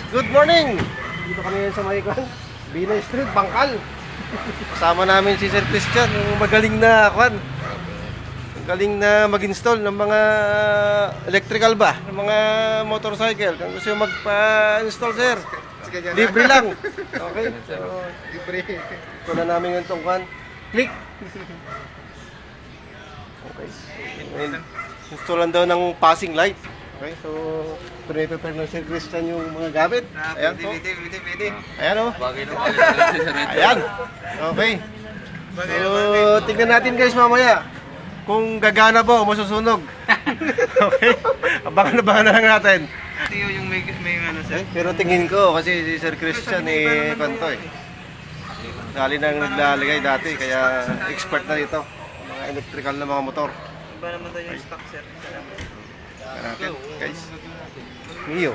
Good morning! Dito kami sa Maykan, Binay Street, Bangkal. Kasama namin si Sir Christian, yung magaling na magaling na mag-install ng mga electrical ba, ng mga motorcycle. Kung gusto yung magpa-install, sir, libre lang. Okay? So, libre. Ito na namin yung tungkan. Click! Okay. Installan daw ng passing light. Okay, so prepare na Sir Christian yung mga gamit. Ayan po. Pwede. Ayan o. Ayan. Okay. So, tingnan natin guys mamaya kung gagana ba o masusunog. Okay? Abangan na lang natin. Ito yung may ano sir. Pero tingin ko kasi si Sir Christian kanto dali nang naglalagay dati kaya expert na dito. Mga electrical na mga motor. Iba naman tayo yung stock sir. Natin, guys. Mio.